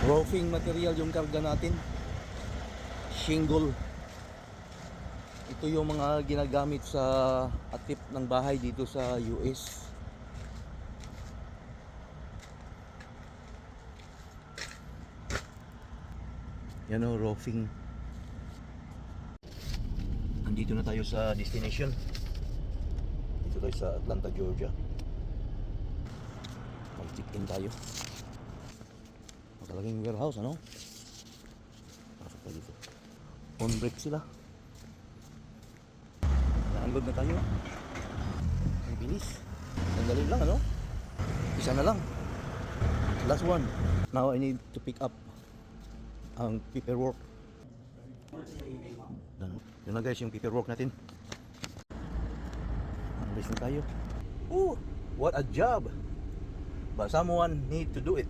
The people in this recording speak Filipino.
Roofing material yung karga natin. Shingle. Ito yung mga ginagamit sa atip ng bahay dito sa US. Yan o, roofing. Nandito na tayo sa destination. Dito tayo sa Atlanta, Georgia. Mag-check-in tayo. Makalaging warehouse, ano? Pasok tayo dito. On break sila. Na-unload na tayo. Ang bilis. Sandali lang, ano? Isa na lang. Last one. Now I need to pick up ang paperwork. Yun na guys, yung paperwork natin. Alis na tayo. Ooh, what a job! But someone need to do it.